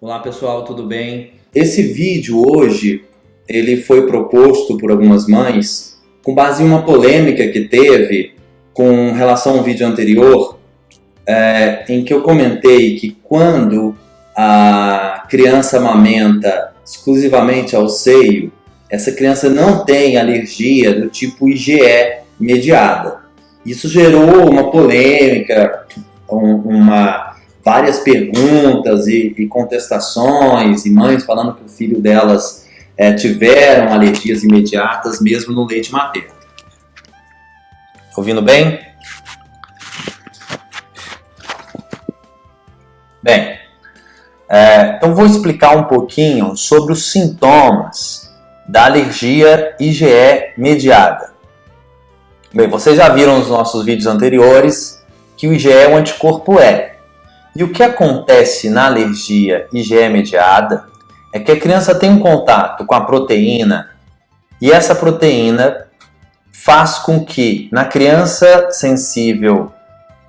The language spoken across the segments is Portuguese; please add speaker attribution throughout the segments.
Speaker 1: Olá pessoal, tudo bem? Esse vídeo hoje ele foi proposto por algumas mães com base em uma polêmica que teve com relação ao vídeo anterior, em que eu comentei que quando a criança amamenta exclusivamente ao seio, essa criança não tem alergia do tipo IgE mediada. Isso gerou uma polêmica, várias perguntas e contestações, e mães falando que o filho delas tiveram alergias imediatas mesmo no leite materno. Ouvindo bem? Bem, então vou explicar um pouquinho sobre os sintomas da alergia IgE mediada. Bem, vocês já viram nos nossos vídeos anteriores que o IgE é um anticorpo E. E o que acontece na alergia IgE mediada é que a criança tem um contato com a proteína e essa proteína faz com que na criança sensível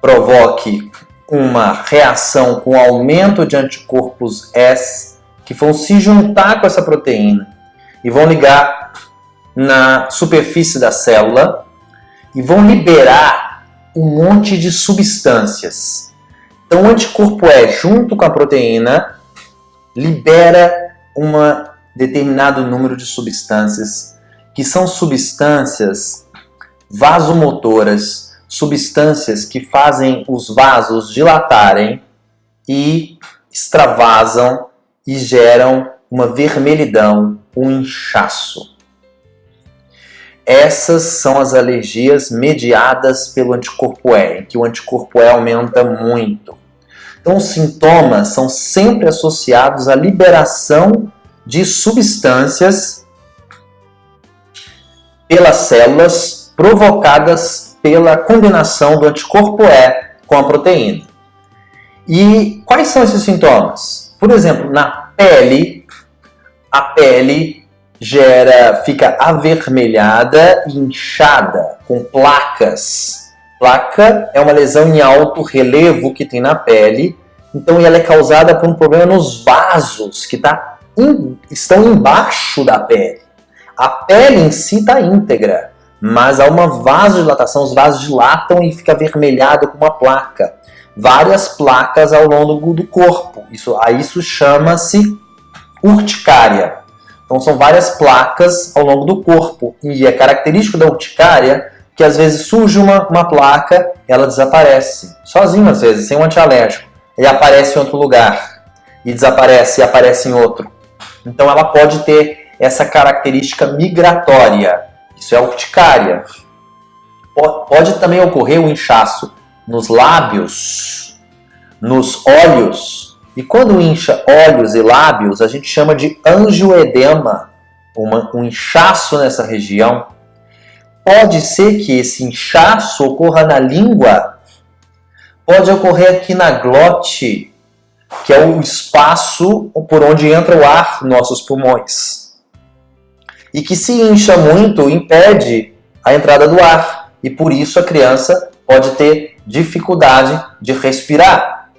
Speaker 1: provoque uma reação com aumento de anticorpos S que vão se juntar com essa proteína e vão ligar na superfície da célula e vão liberar um monte de substâncias. Então, o anticorpo E, junto com a proteína, libera um determinado número de substâncias, que são substâncias vasomotoras, substâncias que fazem os vasos dilatarem e extravasam e geram uma vermelhidão, um inchaço. Essas são as alergias mediadas pelo anticorpo E, em que o anticorpo E aumenta muito. Então, os sintomas são sempre associados à liberação de substâncias pelas células provocadas pela combinação do anticorpo E com a proteína. E quais são esses sintomas? Por exemplo, na pele, a pele fica avermelhada e inchada, com placas. Placa é uma lesão em alto relevo que tem na pele, então ela é causada por um problema nos vasos que estão embaixo da pele. A pele em si está íntegra, mas há uma vasodilatação, os vasos dilatam e fica avermelhado com uma placa. Várias placas ao longo do corpo, isso chama-se urticária. Então são várias placas ao longo do corpo, e é característico da urticária que às vezes surge uma placa, ela desaparece, sozinho às vezes, sem um antialérgico, e aparece em outro lugar, e desaparece e aparece em outro. Então ela pode ter essa característica migratória, isso é urticária. Pode também ocorrer o inchaço nos lábios, nos olhos, e quando incha olhos e lábios, a gente chama de angioedema, um inchaço nessa região. Pode ser que esse inchaço ocorra na língua, pode ocorrer aqui na glote, que é o espaço por onde entra o ar nos nossos pulmões. E que se incha muito, impede a entrada do ar. E por isso a criança pode ter dificuldade de respirar.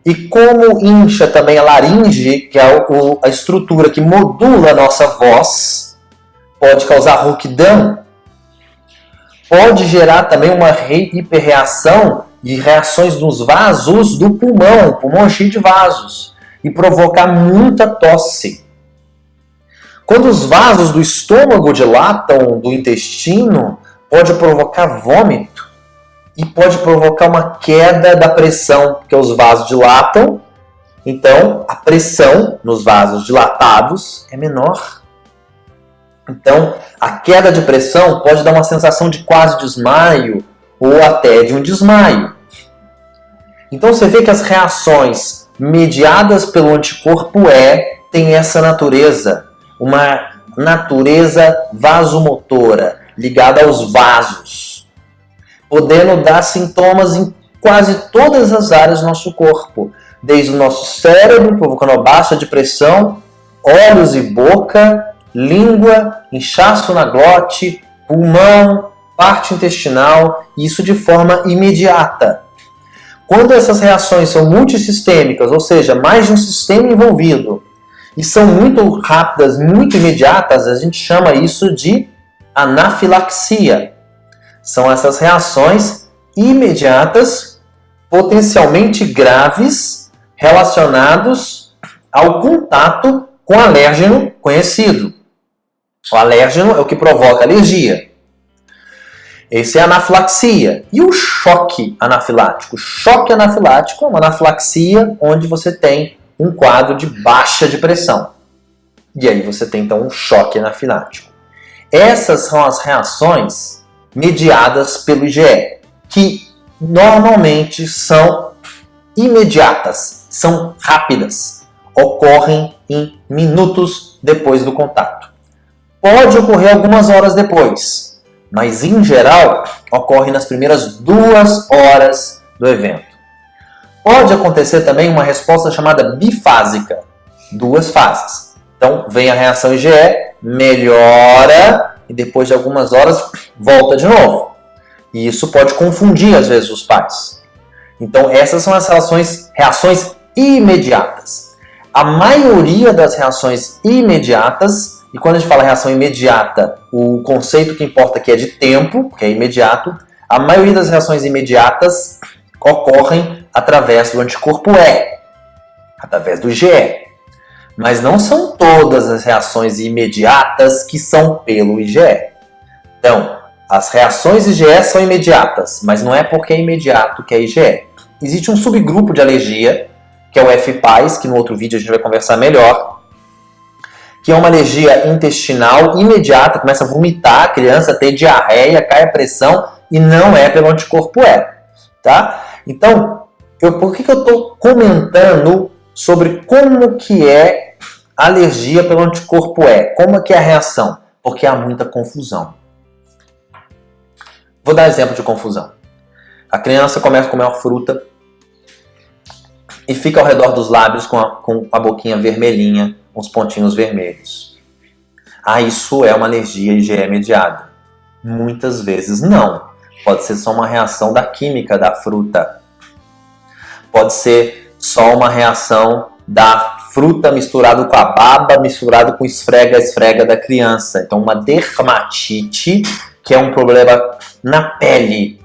Speaker 1: E como incha também a laringe, que é a estrutura que modula a nossa voz, pode causar rouquidão. Pode gerar também uma hiperreação e reações nos vasos do pulmão cheio de vasos, e provocar muita tosse. Quando os vasos do estômago dilatam, do intestino, pode provocar vômito e pode provocar uma queda da pressão, porque os vasos dilatam, então a pressão nos vasos dilatados é menor. Então, a queda de pressão pode dar uma sensação de quase desmaio ou até de um desmaio. Então, você vê que as reações mediadas pelo anticorpo E têm essa natureza, uma natureza vasomotora, ligada aos vasos, podendo dar sintomas em quase todas as áreas do nosso corpo, desde o nosso cérebro, provocando baixa de pressão, olhos e boca, língua, inchaço na glote, pulmão, parte intestinal, isso de forma imediata. Quando essas reações são multissistêmicas, ou seja, mais de um sistema envolvido, e são muito rápidas, muito imediatas, a gente chama isso de anafilaxia. São essas reações imediatas, potencialmente graves, relacionados ao contato com alérgeno conhecido. O alérgeno é o que provoca alergia. Esse é a anafilaxia. E o choque anafilático? O choque anafilático é uma anafilaxia onde você tem um quadro de baixa de pressão. E aí você tem então um choque anafilático. Essas são as reações mediadas pelo IgE, que normalmente são imediatas, são rápidas, ocorrem em minutos depois do contato. Pode ocorrer algumas horas depois, mas em geral ocorre nas primeiras 2 horas do evento. Pode acontecer também uma resposta chamada bifásica, 2 fases. Então vem a reação IgE, melhora e depois de algumas horas volta de novo. E isso pode confundir às vezes os pais. Então essas são as reações imediatas. A maioria das reações imediatas, e quando a gente fala reação imediata, o conceito que importa aqui é de tempo, que é imediato, a maioria das reações imediatas ocorrem através do anticorpo E, através do IgE. Mas não são todas as reações imediatas que são pelo IgE. Então, as reações IgE são imediatas, mas não é porque é imediato que é IgE. Existe um subgrupo de alergia, que é o FPAS, que no outro vídeo a gente vai conversar melhor, que é uma alergia intestinal imediata, começa a vomitar, a criança tem diarreia, cai a pressão e não é pelo anticorpo E. Tá? Então, por que eu estou comentando sobre como que é a alergia pelo anticorpo E? Como é que é a reação? Porque há muita confusão. Vou dar exemplo de confusão. A criança começa a comer uma fruta e fica ao redor dos lábios com a boquinha vermelhinha, uns pontinhos vermelhos. Isso é uma alergia IgE mediada? Muitas vezes não. Pode ser só uma reação da química da fruta. Pode ser só uma reação da fruta misturado com a baba, misturado com esfrega-esfrega da criança. Então uma dermatite, que é um problema na pele.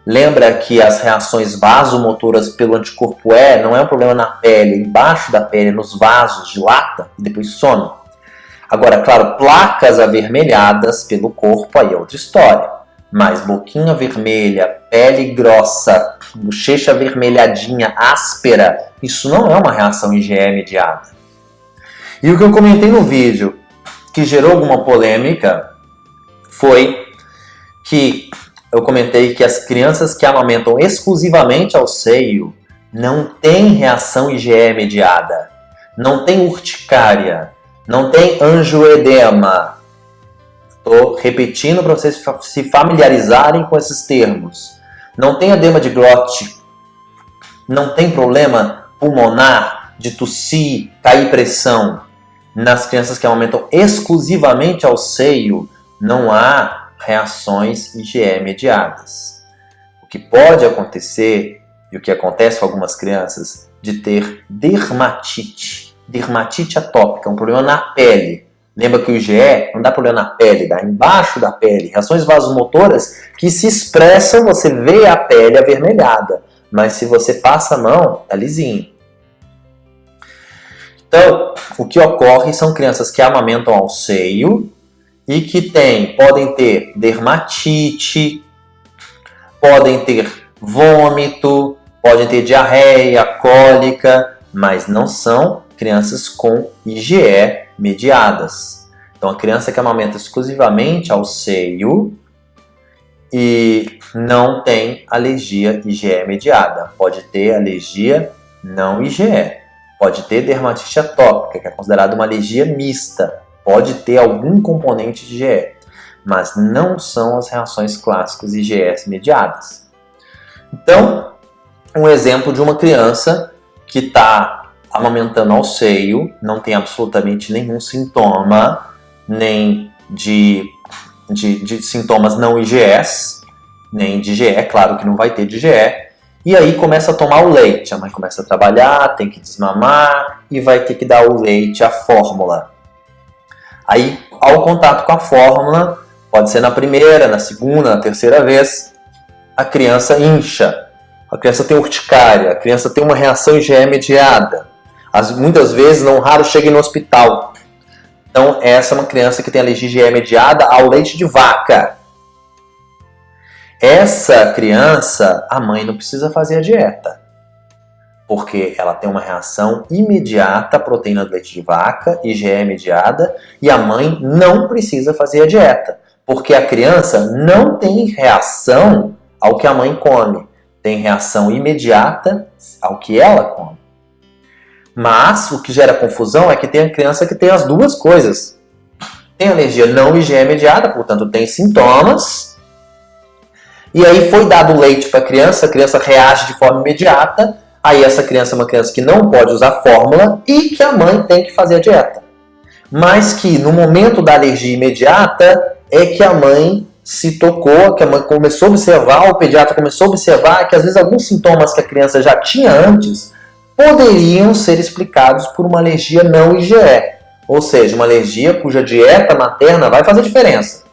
Speaker 1: Lembra que as reações vasomotoras pelo anticorpo E não é um problema na pele, embaixo da pele, nos vasos, dilata e depois some. Agora, claro, placas avermelhadas pelo corpo, aí é outra história. Mas boquinha vermelha, pele grossa, bochecha avermelhadinha, áspera, isso não é uma reação IgE mediada. E o que eu comentei no vídeo, que gerou alguma polêmica, foi que eu comentei que as crianças que amamentam exclusivamente ao seio não têm reação IgE mediada, não tem urticária, não tem angioedema. Estou repetindo para vocês se familiarizarem com esses termos. Não tem edema de glote, não tem problema pulmonar, de tossir, cair pressão. Nas crianças que amamentam exclusivamente ao seio, não há reações IgE mediadas. O que pode acontecer, e o que acontece com algumas crianças, de ter dermatite. Dermatite atópica, um problema na pele. Lembra que o IgE não dá problema na pele, dá embaixo da pele. Reações vasomotoras que se expressam, você vê a pele avermelhada. Mas se você passa a mão, tá lisinho. Então, o que ocorre são crianças que amamentam ao seio e que podem ter dermatite, podem ter vômito, podem ter diarreia, cólica, mas não são crianças com IgE mediadas. Então, a criança que amamenta exclusivamente ao seio e não tem alergia IgE mediada. Pode ter alergia não IgE. Pode ter dermatite atópica, que é considerada uma alergia mista. Pode ter algum componente de IgE, mas não são as reações clássicas IgE mediadas. Então, um exemplo de uma criança que está amamentando ao seio, não tem absolutamente nenhum sintoma, nem de sintomas não IgEs, nem de IgE, claro que não vai ter de IgE, E aí começa a tomar o leite. A mãe começa a trabalhar, tem que desmamar e vai ter que dar o leite, a fórmula. Aí, ao contato com a fórmula, pode ser na primeira, na segunda, na terceira vez, a criança incha, a criança tem urticária, a criança tem uma reação IgE mediada. Muitas vezes, não raro, chega no hospital. Então, essa é uma criança que tem alergia IgE mediada ao leite de vaca. Essa criança, a mãe não precisa fazer a dieta, porque ela tem uma reação imediata à proteína do leite de vaca, IgE mediada, e a mãe não precisa fazer a dieta, porque a criança não tem reação ao que a mãe come, tem reação imediata ao que ela come. Mas o que gera confusão é que tem a criança que tem as duas coisas. Tem alergia não IgE mediada, portanto tem sintomas, e aí foi dado leite para a criança reage de forma imediata, aí essa criança é uma criança que não pode usar fórmula e que a mãe tem que fazer a dieta. Mas que no momento da alergia imediata é que a mãe se tocou, que a mãe começou a observar, o pediatra começou a observar que às vezes alguns sintomas que a criança já tinha antes poderiam ser explicados por uma alergia não IgE, ou seja, uma alergia cuja dieta materna vai fazer diferença.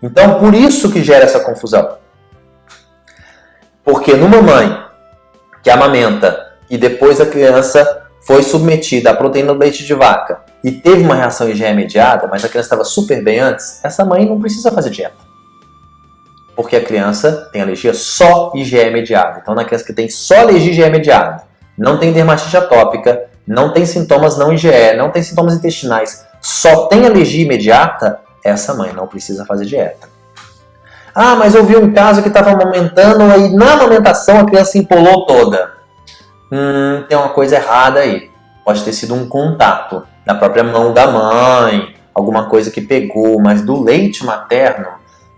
Speaker 1: Então, por isso que gera essa confusão. Porque numa mãe que amamenta e depois a criança foi submetida à proteína do leite de vaca e teve uma reação IgE mediada, mas a criança estava super bem antes, essa mãe não precisa fazer dieta. Porque a criança tem alergia só IgE mediada. Então, na criança que tem só alergia IgE mediada, não tem dermatite atópica, não tem sintomas não IgE, não tem sintomas intestinais, só tem alergia imediata, essa mãe não precisa fazer dieta. Ah, mas eu vi um caso que estava amamentando e na amamentação a criança empolou toda. Tem uma coisa errada aí. Pode ter sido um contato da própria mão da mãe, alguma coisa que pegou, mas do leite materno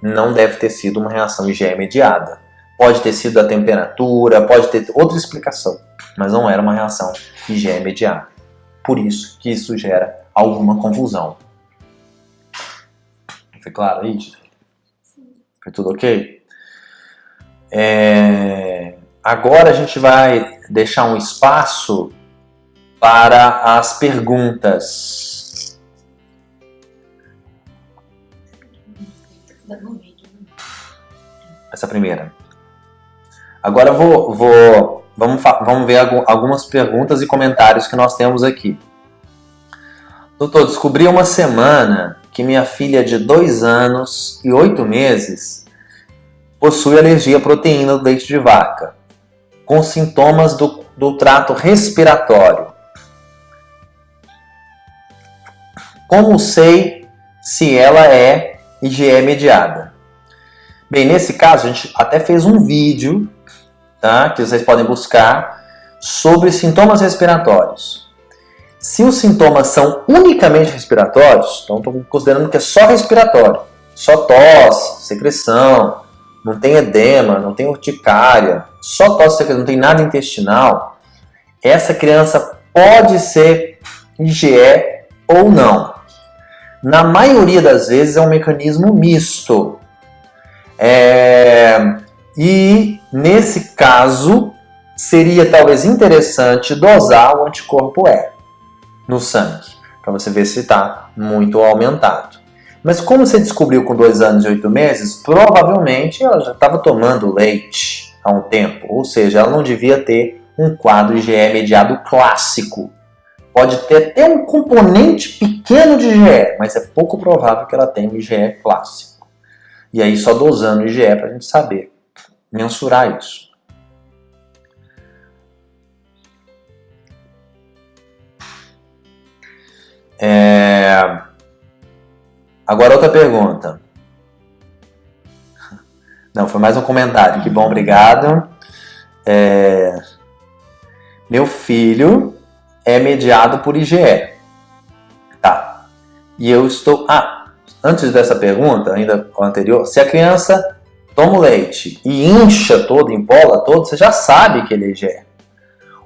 Speaker 1: não deve ter sido uma reação IgE mediada. Pode ter sido a temperatura, pode ter outra explicação, mas não era uma reação IgE mediada. Por isso que isso gera alguma confusão. Foi claro aí? Foi tudo ok? Agora a gente vai deixar um espaço para as perguntas. Essa primeira. Agora vamos ver algumas perguntas e comentários que nós temos aqui. Doutor, descobri uma semana que minha filha de 2 anos e 8 meses possui alergia à proteína do leite de vaca, com sintomas do trato respiratório. Como sei se ela é IgE mediada? Bem, nesse caso a gente até fez um vídeo, tá, que vocês podem buscar, sobre sintomas respiratórios. Se os sintomas são unicamente respiratórios, então estou considerando que é só respiratório, só tosse, secreção, não tem edema, não tem urticária, só tosse, secreção, não tem nada intestinal, essa criança pode ser IgE ou não. Na maioria das vezes é um mecanismo misto. E nesse caso seria talvez interessante dosar o anticorpo E no sangue, para você ver se está muito aumentado. Mas como você descobriu com 2 anos e 8 meses, provavelmente ela já estava tomando leite há um tempo, ou seja, ela não devia ter um quadro IgE mediado clássico. Pode ter até um componente pequeno de IgE, mas é pouco provável que ela tenha um IgE clássico. E aí só dosando o IgE para a gente saber mensurar isso. Agora outra pergunta. Não, foi mais um comentário. Que bom, obrigado. Meu filho é mediado por IgE. Tá. E eu estou... antes dessa pergunta, ainda anterior, se a criança toma o leite e incha todo, empola todo, você já sabe que ele é IgE.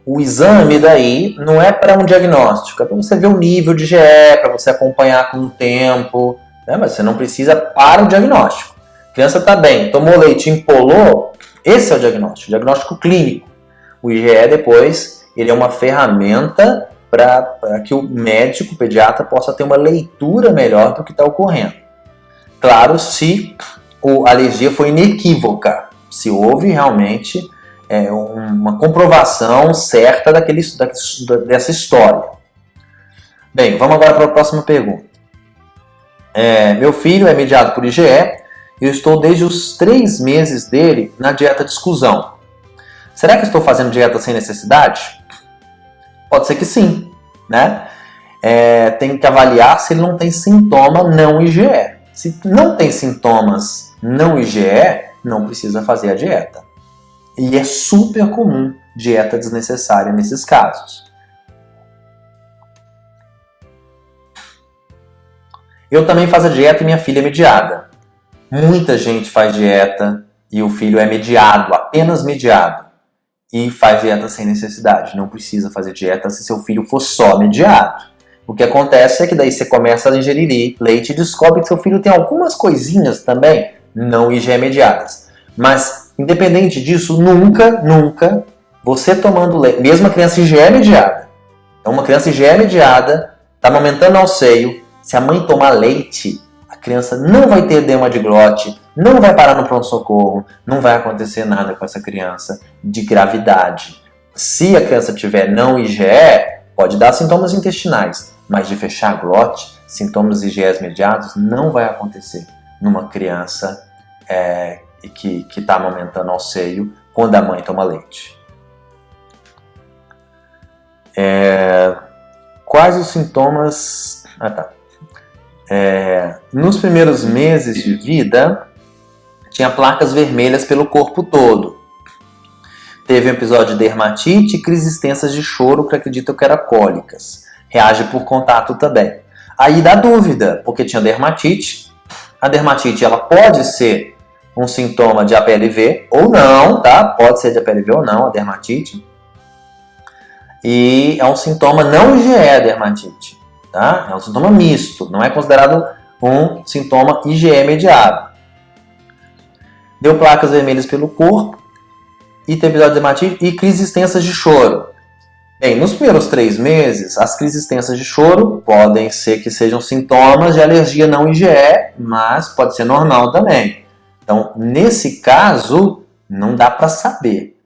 Speaker 1: O exame daí não é para um diagnóstico, é para você ver o nível de IgE, para você acompanhar com o tempo, né? Mas você não precisa para o diagnóstico. A criança está bem, tomou leite, empolou, Esse é o diagnóstico clínico. O IgE depois, ele é uma ferramenta para que o médico, o pediatra, possa ter uma leitura melhor do que está ocorrendo. Claro, se a alergia foi inequívoca, se houve realmente uma comprovação certa dessa história. Bem, vamos agora para a próxima pergunta. Meu filho é mediado por IgE e eu estou desde os 3 meses dele na dieta de exclusão. Será que estou fazendo dieta sem necessidade? Pode ser que sim, né? Tem que avaliar se ele não tem sintoma não IgE. Se não tem sintomas não IgE, não precisa fazer a dieta. E é super comum dieta desnecessária nesses casos. Eu também faço a dieta e minha filha é mediada. Muita gente faz dieta e o filho é mediado, apenas mediado. E faz dieta sem necessidade. Não precisa fazer dieta se seu filho for só mediado. O que acontece é que daí você começa a ingerir leite e descobre que seu filho tem algumas coisinhas também não IgE mediadas. Mas, independente disso, nunca, você tomando leite, mesmo a criança IgE mediada. Então, uma criança IgE mediada, está amamentando ao seio, se a mãe tomar leite, a criança não vai ter edema de glote, não vai parar no pronto-socorro, não vai acontecer nada com essa criança de gravidade. Se a criança tiver não IgE, pode dar sintomas intestinais, mas de fechar a glote, sintomas IgE mediados, não vai acontecer numa criança que está amamentando ao seio quando a mãe toma leite. Quais os sintomas... nos primeiros meses de vida, tinha placas vermelhas pelo corpo todo. Teve um episódio de dermatite e crise extensas de choro que acreditam que eram cólicas. Reage por contato também. Aí dá dúvida, porque tinha dermatite. A dermatite ela pode ser um sintoma de APLV ou não, tá? Pode ser de APLV ou não, a dermatite. E é um sintoma não IgE a dermatite, tá? É um sintoma misto, não é considerado um sintoma IgE mediado. Deu placas vermelhas pelo corpo e teve episódio de dermatite e crises extensas de choro. Bem, nos primeiros 3 meses, as crises extensas de choro podem ser que sejam sintomas de alergia não IgE, mas pode ser normal também. Então, nesse caso, não dá para saber,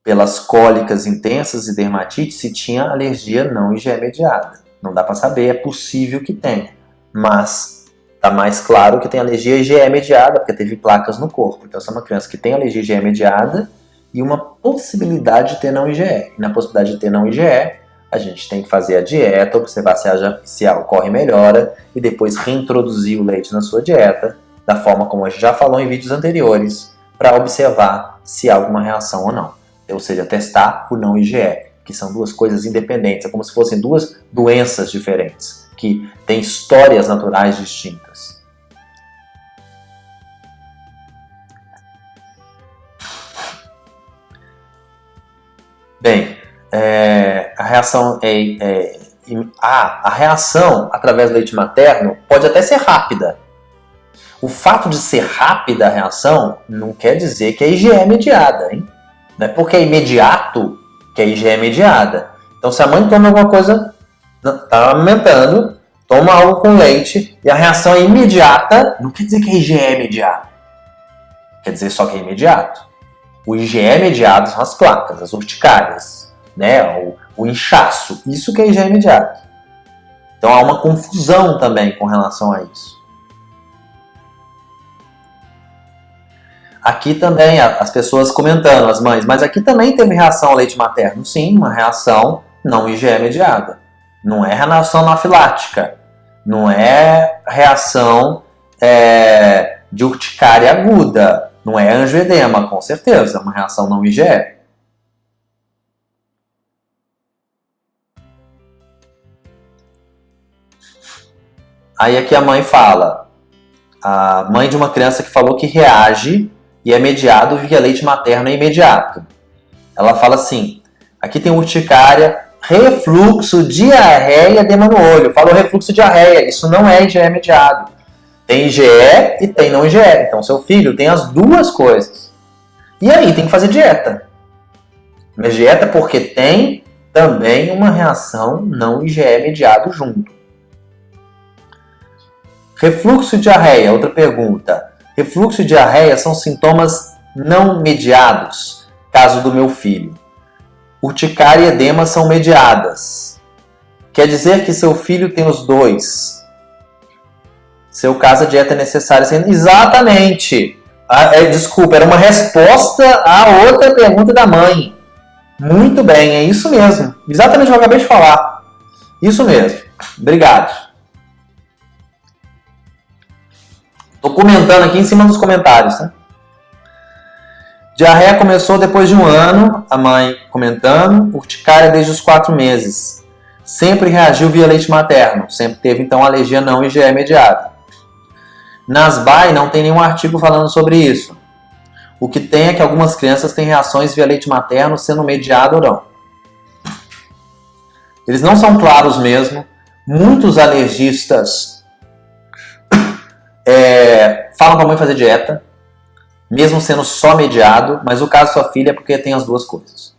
Speaker 1: pelas cólicas intensas e dermatite, se tinha alergia não IgE mediada. Não dá para saber, é possível que tenha, mas está mais claro que tem alergia IgE mediada, porque teve placas no corpo. Então, essa é uma criança que tem alergia IgE mediada e uma possibilidade de ter não IgE. E na possibilidade de ter não IgE, a gente tem que fazer a dieta, observar se ocorre melhora e depois reintroduzir o leite na sua dieta, da forma como a gente já falou em vídeos anteriores, para observar se há alguma reação ou não. Ou seja, testar o não IgE, que são 2 coisas independentes, é como se fossem 2 doenças diferentes, que têm histórias naturais distintas. Bem, a reação a reação através do leite materno pode até ser rápida. O fato de ser rápida a reação não quer dizer que é IgE mediada, hein? Não é porque é imediato que é IgE mediada. Então, se a mãe toma alguma coisa, está amamentando, toma algo com leite e a reação é imediata, não quer dizer que é IgE mediado. Quer dizer só que é imediato. O IgE mediado são as placas, as urticárias, né? O inchaço. Isso que é IgE mediado. Então, há uma confusão também com relação a isso. Aqui também, as pessoas comentando, as mães, mas aqui também teve reação ao leite materno. Sim, uma reação não IgE mediada. Não é reação anafilática. Não é reação de urticária aguda. Não é angioedema, com certeza. É uma reação não IgE. Aí aqui a mãe fala, a mãe de uma criança que falou que reage e é mediado via leite materno é imediato. Ela fala assim, aqui tem urticária, refluxo, diarreia, edema no olho. Falou refluxo, diarreia, isso não é IgE mediado. Tem IgE e tem não IgE. Então seu filho tem as 2 coisas. E aí tem que fazer dieta. Mas dieta porque tem também uma reação não IgE mediado junto. Refluxo e diarreia, outra pergunta. Refluxo e diarreia são sintomas não mediados, caso do meu filho. Urticária e edema são mediadas. Quer dizer que seu filho tem os dois. Seu caso, a dieta é necessária. Exatamente. Desculpa, era uma resposta à outra pergunta da mãe. Muito bem, é isso mesmo. Exatamente o que eu acabei de falar. Isso mesmo. Obrigado. Estou comentando aqui em cima dos comentários, tá? Diarreia começou depois de 1 ano, a mãe comentando. Urticária desde os 4 meses. Sempre reagiu via leite materno. Sempre teve, então, alergia não IgE mediada. NASBAI não tem nenhum artigo falando sobre isso. O que tem é que algumas crianças têm reações via leite materno sendo mediado ou não. Eles não são claros mesmo. Muitos alergistas falam para a mãe fazer dieta, mesmo sendo só mediado, mas o caso da sua filha é porque tem as duas coisas.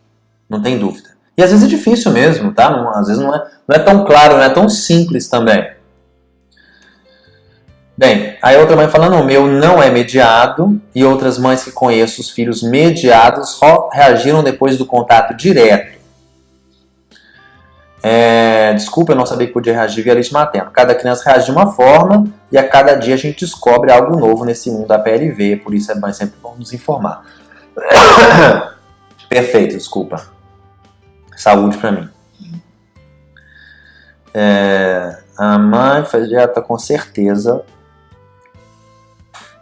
Speaker 1: Não tem dúvida. E às vezes é difícil mesmo, tá? Às vezes não é tão claro, não é tão simples também. Bem, aí outra mãe falando, o meu não é mediado, e outras mães que conheço, os filhos mediados, só reagiram depois do contato direto. Desculpa, eu não sabia que podia reagir via leite materno. Cada criança reage de uma forma, e a cada dia a gente descobre algo novo nesse mundo da PLV, por isso é mais sempre bom nos informar. Perfeito, desculpa. Saúde pra mim. A mãe faz dieta com certeza.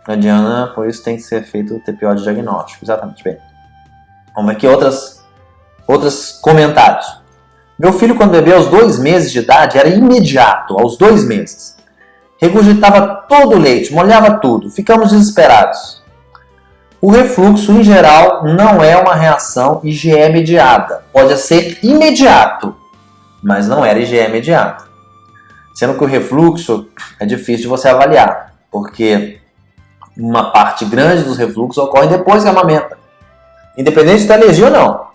Speaker 1: A Diana, por isso tem que ser feito o TPO de diagnóstico. Exatamente, bem. Vamos ver aqui outros comentários. Meu filho, quando bebeu aos 2 meses de idade, era imediato, aos 2 meses. Regurgitava todo o leite, molhava tudo. Ficamos desesperados. O refluxo, em geral, não é uma reação IgE mediada. Pode ser imediato, mas não era IgE mediado. Sendo que o refluxo é difícil de você avaliar, porque uma parte grande dos refluxos ocorre depois que amamenta. Independente de alergia ou não.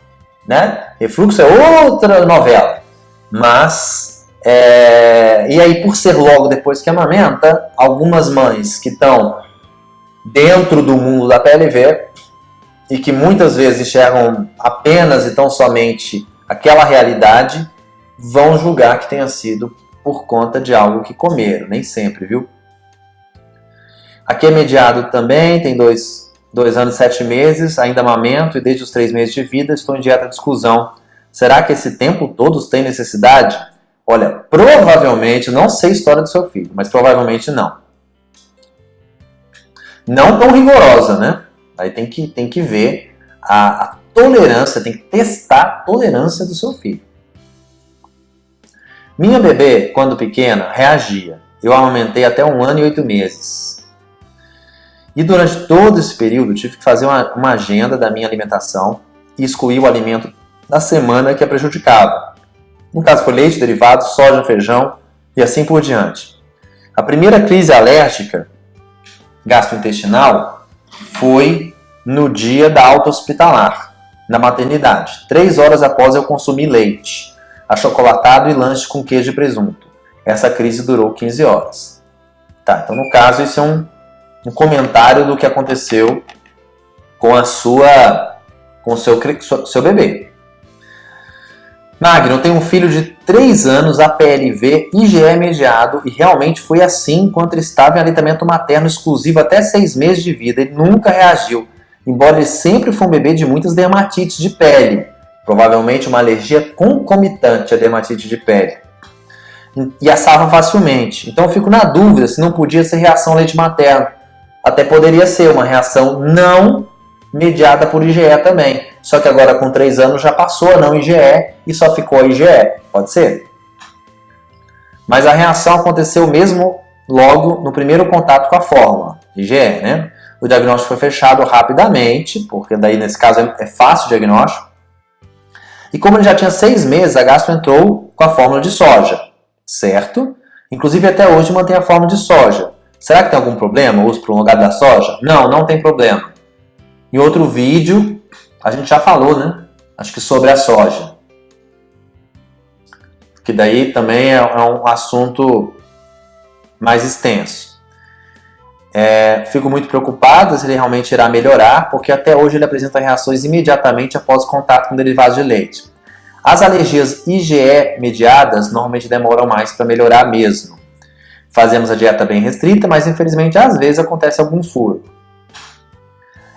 Speaker 1: Né? Refluxo é outra novela. Mas, e aí por ser logo depois que amamenta, algumas mães que estão dentro do mundo da PLV e que muitas vezes enxergam apenas e tão somente aquela realidade, vão julgar que tenha sido por conta de algo que comeram. Nem sempre, viu? Aqui é mediado também, tem 2 anos e 7 meses, ainda amamento e desde os 3 meses de vida estou em dieta de exclusão. Será que esse tempo todos têm necessidade? Olha, provavelmente, não sei a história do seu filho, mas provavelmente não. Não tão rigorosa, né? Aí tem que ver a tolerância, tem que testar a tolerância do seu filho. Minha bebê, quando pequena, reagia. Eu amamentei até 1 ano e 8 meses. E durante todo esse período tive que fazer uma agenda da minha alimentação e excluir o alimento da semana que a prejudicava. No caso foi leite, derivados, soja, feijão e assim por diante. A primeira crise alérgica gastrointestinal foi no dia da alta hospitalar, na maternidade. 3 horas após eu consumir leite, achocolatado e lanche com queijo e presunto. Essa crise durou 15 horas. Tá, então no caso isso é um comentário do que aconteceu com o seu bebê. Magno, eu tenho um filho de 3 anos, APLV, IgE mediado, e realmente foi assim enquanto ele estava em aleitamento materno exclusivo até 6 meses de vida. Ele nunca reagiu, embora ele sempre foi um bebê de muitas dermatites de pele, provavelmente uma alergia concomitante à dermatite de pele, e assava facilmente. Então eu fico na dúvida se não podia ser reação ao leite materno. Até poderia ser uma reação não mediada por IgE também. Só que agora com 3 anos já passou a não IgE e só ficou a IgE. Pode ser? Mas a reação aconteceu mesmo logo no primeiro contato com a fórmula IgE, né? O diagnóstico foi fechado rapidamente, porque daí nesse caso é fácil o diagnóstico. E como ele já tinha 6 meses, a gastro entrou com a fórmula de soja, certo? Inclusive até hoje mantém a fórmula de soja. Será que tem algum problema o uso prolongado da soja? Não, não tem problema. Em outro vídeo, a gente já falou, né? Acho que sobre a soja. Que daí também é um assunto mais extenso. Fico muito preocupado se ele realmente irá melhorar, porque até hoje ele apresenta reações imediatamente após contato com derivados de leite. As alergias IgE mediadas normalmente demoram mais para melhorar mesmo. Fazemos a dieta bem restrita, mas infelizmente às vezes acontece algum furo.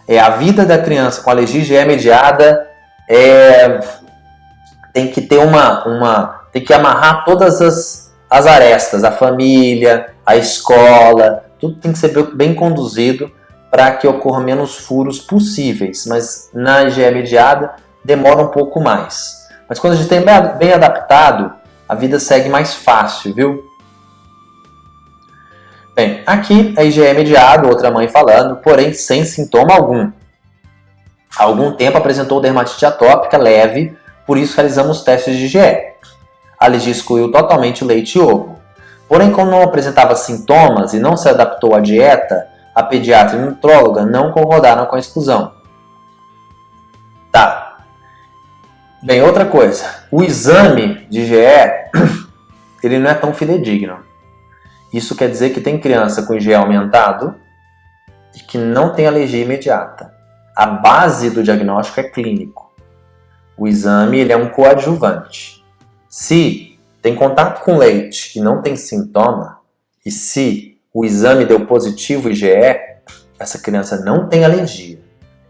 Speaker 1: A vida da criança com alergia IgE mediada tem que ter tem que amarrar todas as arestas, a família, a escola, tudo tem que ser bem conduzido para que ocorra menos furos possíveis, mas na IgE mediada demora um pouco mais. Mas quando a gente tem bem adaptado, a vida segue mais fácil, viu? Bem, aqui a IgE mediado, outra mãe falando, porém sem sintoma algum. Há algum tempo apresentou dermatite atópica leve, por isso realizamos testes de IgE. A alergia excluiu totalmente leite e ovo. Porém, como não apresentava sintomas e não se adaptou à dieta, a pediatra e a nutróloga não concordaram com a exclusão. Tá. Bem, outra coisa. O exame de IgE, ele não é tão fidedigno. Isso quer dizer que tem criança com IgE aumentado e que não tem alergia imediata. A base do diagnóstico é clínico. O exame ele é um coadjuvante. Se tem contato com leite e não tem sintoma, e se o exame deu positivo IgE, essa criança não tem alergia.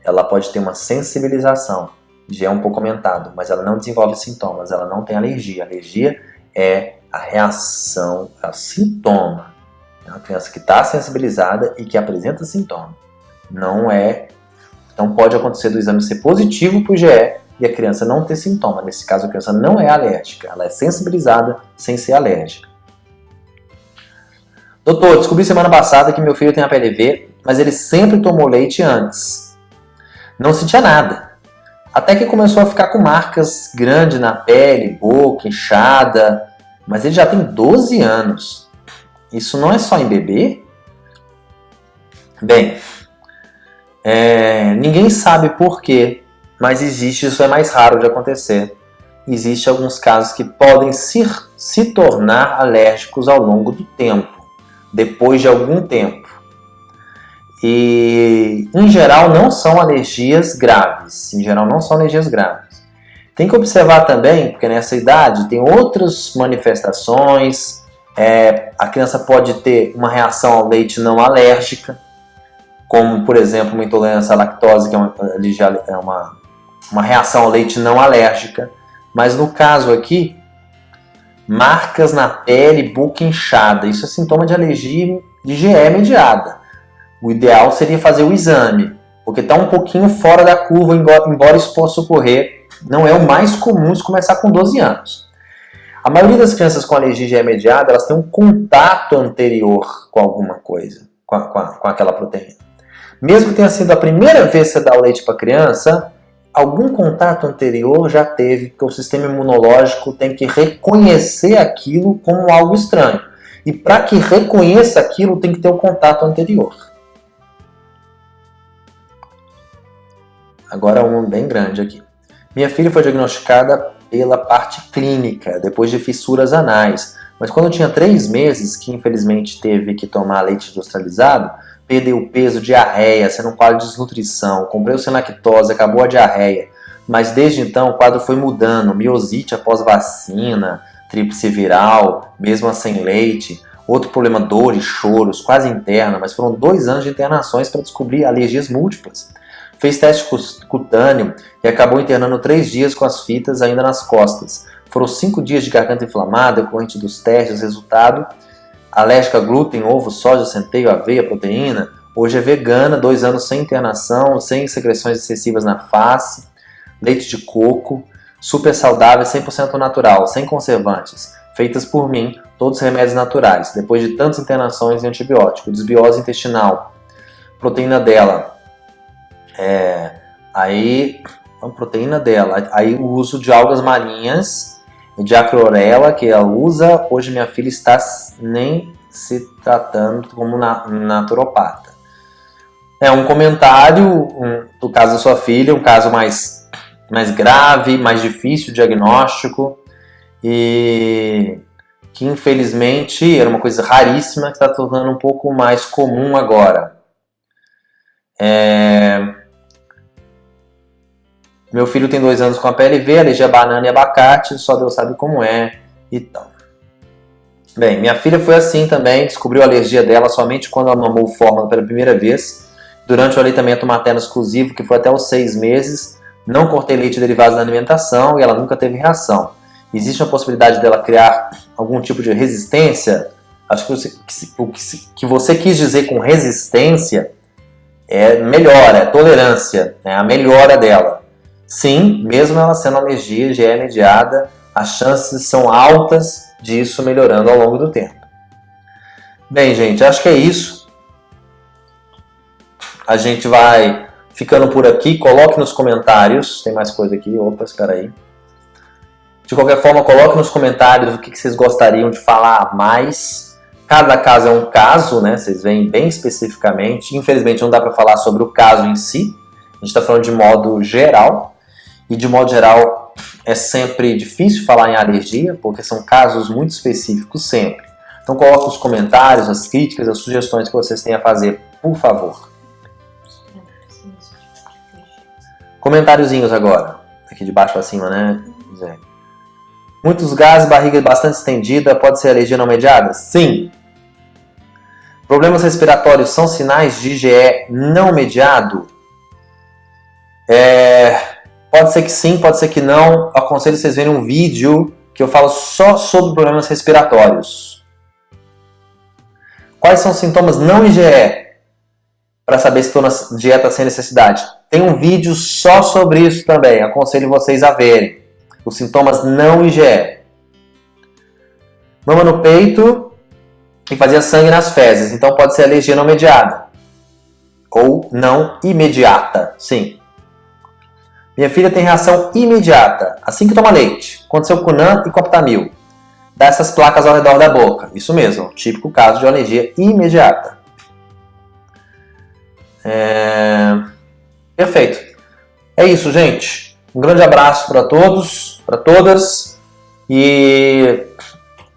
Speaker 1: Ela pode ter uma sensibilização, IgE é um pouco aumentado, mas ela não desenvolve sintomas, ela não tem alergia. Alergia é a reação, é o sintoma. É uma criança que está sensibilizada e que apresenta sintoma. Então pode acontecer do exame ser positivo para o IgE e a criança não ter sintoma. Nesse caso, a criança não é alérgica, ela é sensibilizada sem ser alérgica. Doutor, descobri semana passada que meu filho tem APLV, mas ele sempre tomou leite antes. Não sentia nada. Até que começou a ficar com marcas grandes na pele, boca, inchada, mas ele já tem 12 anos. Isso não é só em bebê? Bem, ninguém sabe por quê, mas isso é mais raro de acontecer. Existem alguns casos que podem se tornar alérgicos ao longo do tempo, depois de algum tempo. E, em geral, não são alergias graves. Tem que observar também, porque nessa idade tem outras manifestações. A criança pode ter uma reação ao leite não alérgica, como, por exemplo, uma intolerância à lactose, que é uma reação ao leite não alérgica. Mas no caso aqui, marcas na pele, boca inchada, isso é sintoma de alergia de IgE mediada. O ideal seria fazer o exame, porque está um pouquinho fora da curva, embora isso possa ocorrer. Não é o mais comum de começar com 12 anos. A maioria das crianças com alergia IgE mediada, elas têm um contato anterior com alguma coisa, com aquela proteína. Mesmo que tenha sido a primeira vez que você dá o leite para a criança, algum contato anterior já teve, porque o sistema imunológico tem que reconhecer aquilo como algo estranho. E para que reconheça aquilo, tem que ter o contato anterior. Agora um bem grande aqui. Minha filha foi diagnosticada pela parte clínica, depois de fissuras anais. Mas quando tinha 3 meses, que infelizmente teve que tomar leite industrializado, perdeu peso, diarreia, sendo um quadro de desnutrição, comprei o sem lactose, acabou a diarreia. Mas desde então o quadro foi mudando, miosite após vacina, tríplice viral, mesmo sem leite, outro problema, dores, choros, quase interna, mas foram 2 anos de internações para descobrir alergias múltiplas. Fez teste cutâneo e acabou internando 3 dias com as fitas ainda nas costas. Foram 5 dias de garganta inflamada, corrente dos testes, resultado: alérgica a glúten, ovo, soja, centeio, aveia, proteína. Hoje é vegana, 2 anos sem internação, sem secreções excessivas na face, leite de coco, super saudável, 100% natural, sem conservantes, feitas por mim, todos remédios naturais, depois de tantas internações e antibiótico, desbiose intestinal, proteína dela, aí o uso de algas marinhas, de acrorela, que ela usa, hoje minha filha está nem se tratando como naturopata. É um comentário do caso da sua filha, um caso mais grave, mais difícil, diagnóstico, e que infelizmente era uma coisa raríssima que está tornando um pouco mais comum agora. Meu filho tem 2 anos com a PLV, alergia a banana e abacate, só Deus sabe como é e tal. Bem, minha filha foi assim também, descobriu a alergia dela somente quando ela mamou fórmula pela primeira vez, durante o aleitamento materno exclusivo, que foi até os 6 meses, não cortei leite derivado da alimentação e ela nunca teve reação. Existe a possibilidade dela criar algum tipo de resistência? Acho que o que você quis dizer com resistência é melhora, é tolerância, é a melhora dela. Sim, mesmo ela sendo alergia, já é mediada, as chances são altas disso melhorando ao longo do tempo. Bem, gente, acho que é isso. A gente vai ficando por aqui. Coloque nos comentários. Tem mais coisa aqui. Opa, espera aí. De qualquer forma, coloque nos comentários o que vocês gostariam de falar mais. Cada caso é um caso, né? Vocês veem bem especificamente. Infelizmente, não dá para falar sobre o caso em si. A gente está falando de modo geral. E de modo geral, é sempre difícil falar em alergia, porque são casos muito específicos sempre. Então, coloque nos comentários as críticas, as sugestões que vocês têm a fazer, por favor. Comentáriozinhos agora. Aqui de baixo para cima, né? Muitos gases, barriga bastante estendida, pode ser alergia não mediada? Sim. Problemas respiratórios são sinais de IgE não mediado? Pode ser que sim, pode ser que não. Aconselho vocês verem um vídeo que eu falo só sobre problemas respiratórios. Quais são os sintomas não IgE? Para saber se estou na dieta sem necessidade. Tem um vídeo só sobre isso também. Aconselho vocês a verem. Os sintomas não IgE. Mama no peito e fazia sangue nas fezes. Então pode ser alergia não mediada. Ou não imediata. Sim. Minha filha tem reação imediata. Assim que toma leite. Aconteceu com NAN e Coptamil. Dá essas placas ao redor da boca. Isso mesmo. Típico caso de alergia imediata. Perfeito. É isso, gente. Um grande abraço para todos, para todas. E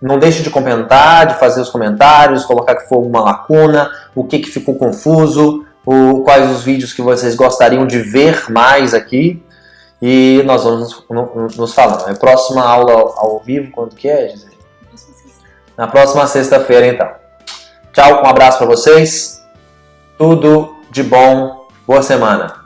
Speaker 1: não deixe de comentar, de fazer os comentários, colocar que foi alguma lacuna, o que ficou confuso, quais os vídeos que vocês gostariam de ver mais aqui. E nós vamos nos falando. É próxima aula ao vivo, quando que é, Gisele? Na próxima sexta-feira, então. Tchau, um abraço para vocês. Tudo de bom. Boa semana.